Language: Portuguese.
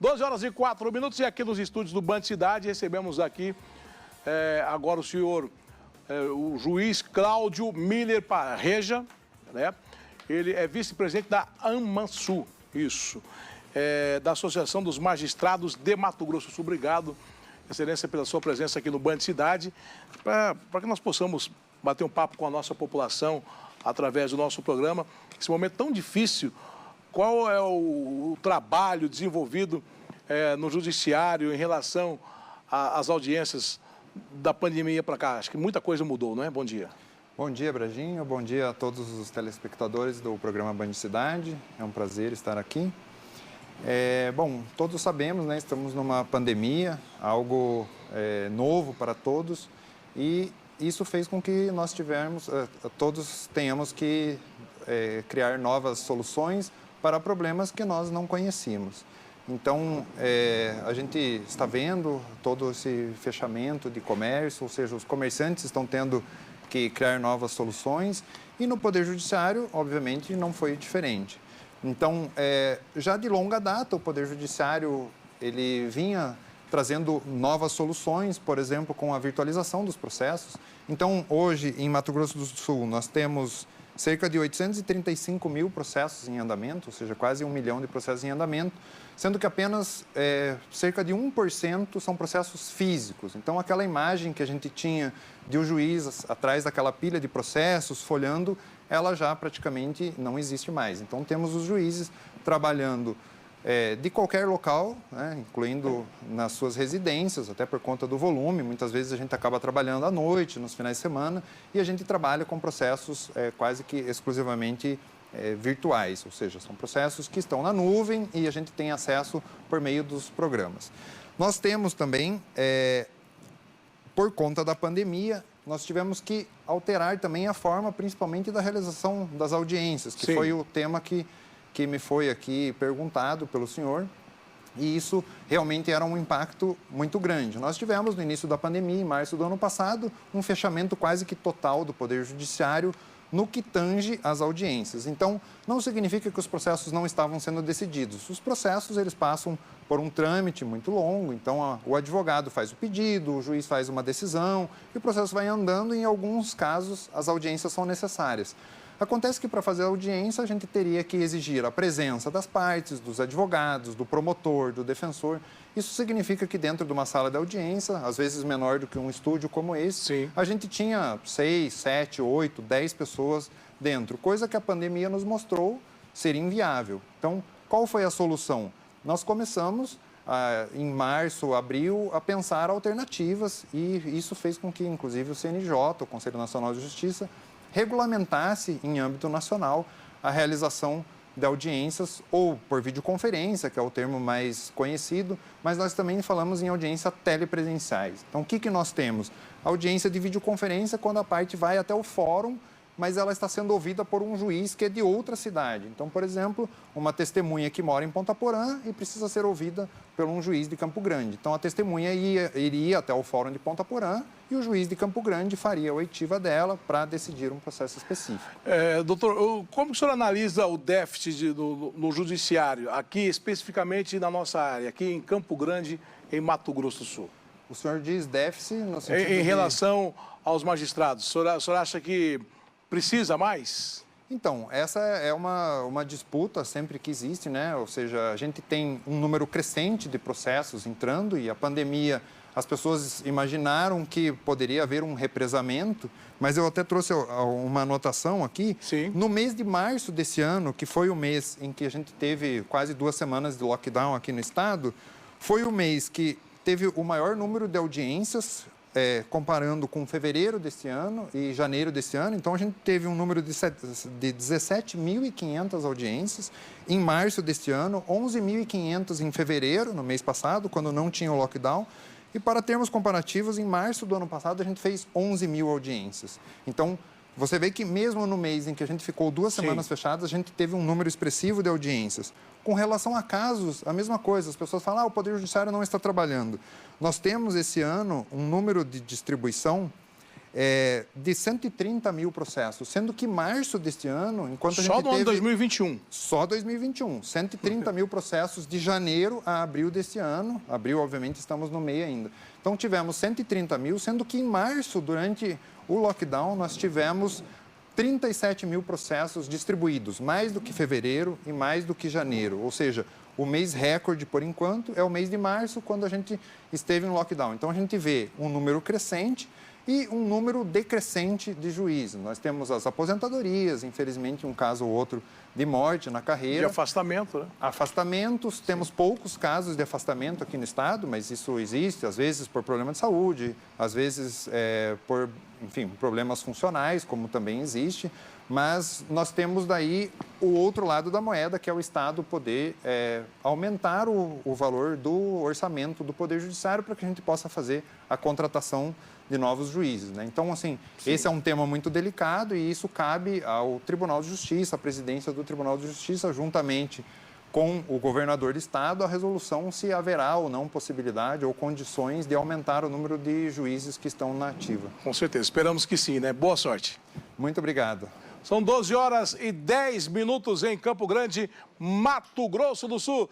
12h04 e aqui nos estúdios do Band Cidade recebemos aqui agora o senhor, o juiz Cláudio Miller Parreja, né? Ele é vice-presidente da AMANSU, isso, da Associação dos Magistrados de Mato Grosso do Sul. Obrigado, Excelência, pela sua presença aqui no Band Cidade, para que nós possamos bater um papo com a nossa população através do nosso programa. Esse momento tão difícil, qual é o trabalho desenvolvido no Judiciário em relação às audiências da pandemia para cá? Acho que muita coisa mudou, não é? Bom dia. Bom dia, Brajinho. Bom dia a todos os telespectadores do programa Band Cidade. É um prazer estar aqui. Bom, todos sabemos, né? Estamos numa pandemia, algo novo para todos, e isso fez com que nós todos tenhamos que criar novas soluções para problemas que nós não conhecíamos. Então, a gente está vendo todo esse fechamento de comércio, ou seja, os comerciantes estão tendo que criar novas soluções, e no Poder Judiciário, obviamente, não foi diferente. Então, já de longa data, o Poder Judiciário ele vinha trazendo novas soluções, por exemplo, com a virtualização dos processos. Então, hoje, em Mato Grosso do Sul, nós temos cerca de 835 mil processos em andamento, ou seja, quase 1 milhão de processos em andamento, sendo que apenas cerca de 1% são processos físicos. Então, aquela imagem que a gente tinha de um juiz atrás daquela pilha de processos, folhando, ela já praticamente não existe mais. Então, temos os juízes trabalhando de qualquer local, né, incluindo nas suas residências, até por conta do volume. Muitas vezes a gente acaba trabalhando à noite, nos finais de semana, e a gente trabalha com processos quase que exclusivamente virtuais, ou seja, são processos que estão na nuvem e a gente tem acesso por meio dos programas. Nós temos também, por conta da pandemia, nós tivemos que alterar também a forma, principalmente da realização das audiências, que foi o tema que me foi aqui perguntado pelo senhor, e isso realmente era um impacto muito grande. Nós tivemos, no início da pandemia, em março do ano passado, um fechamento quase que total do Poder Judiciário no que tange às audiências. Então, não significa que os processos não estavam sendo decididos. Os processos, eles passam por um trâmite muito longo, então o advogado faz o pedido, o juiz faz uma decisão, e o processo vai andando, e em alguns casos as audiências são necessárias. Acontece que para fazer a audiência a gente teria que exigir a presença das partes, dos advogados, do promotor, do defensor. Isso significa que dentro de uma sala de audiência, às vezes menor do que um estúdio como esse, a gente tinha 6, 7, 8, 10 pessoas dentro, coisa que a pandemia nos mostrou ser inviável. Então, qual foi a solução? Nós começamos, em março, abril, a pensar alternativas, e isso fez com que, inclusive, o CNJ, o Conselho Nacional de Justiça, regulamentasse em âmbito nacional a realização de audiências ou por videoconferência, que é o termo mais conhecido, mas nós também falamos em audiência telepresenciais. Então, o que nós temos? Audiência de videoconferência quando a parte vai até o fórum, mas ela está sendo ouvida por um juiz que é de outra cidade. Então, por exemplo, uma testemunha que mora em Ponta Porã e precisa ser ouvida por um juiz de Campo Grande. Então, a testemunha iria até o fórum de Ponta Porã e o juiz de Campo Grande faria a oitiva dela para decidir um processo específico. Doutor, como o senhor analisa o déficit no judiciário, aqui especificamente na nossa área, aqui em Campo Grande, em Mato Grosso do Sul? O senhor diz déficit no sentido em relação aos magistrados, o senhor acha que precisa mais? Então, essa é uma disputa sempre que existe, né? Ou seja, a gente tem um número crescente de processos entrando, e a pandemia, as pessoas imaginaram que poderia haver um represamento, mas eu até trouxe uma anotação aqui. No mês de março desse ano, que foi o mês em que a gente teve quase 2 semanas de lockdown aqui no estado, foi o mês que teve o maior número de audiências, comparando com fevereiro desse ano e janeiro desse ano. Então, a gente teve um número de 17.500 audiências em março deste ano, 11.500 em fevereiro, no mês passado, quando não tinha o lockdown. E, para termos comparativos, em março do ano passado, a gente fez 11 mil audiências. Então, você vê que mesmo no mês em que a gente ficou 2 semanas fechadas, a gente teve um número expressivo de audiências. Com relação a casos, a mesma coisa. As pessoas falam, o Poder Judiciário não está trabalhando. Nós temos, esse ano, um número de distribuição de 130 mil processos, sendo que março deste ano, enquanto a gente Só no ano teve... 2021. Só 2021. 130 mil processos de janeiro a abril deste ano. Abril, obviamente, estamos no meio ainda. Então, tivemos 130 mil, sendo que em março, durante o lockdown, nós tivemos 37 mil processos distribuídos, mais do que fevereiro e mais do que janeiro. Ou seja, o mês recorde, por enquanto, é o mês de março, quando a gente esteve no lockdown. Então, a gente vê um número crescente e um número decrescente de juízes. Nós temos as aposentadorias, infelizmente, um caso ou outro de morte na carreira. De afastamento, né? Afastamentos, temos poucos casos de afastamento aqui no estado, mas isso existe, às vezes por problema de saúde, às vezes por, enfim, problemas funcionais, como também existe. Mas nós temos daí o outro lado da moeda, que é o Estado poder aumentar o valor do orçamento do Poder Judiciário para que a gente possa fazer a contratação de novos juízes, né? Então, assim, esse é um tema muito delicado e isso cabe ao Tribunal de Justiça, à presidência do Tribunal de Justiça, juntamente com o governador do estado, a resolução se haverá ou não possibilidade ou condições de aumentar o número de juízes que estão na ativa. Com certeza, esperamos que sim, né? Boa sorte. Muito obrigado. São 12 horas e 10 minutos em Campo Grande, Mato Grosso do Sul.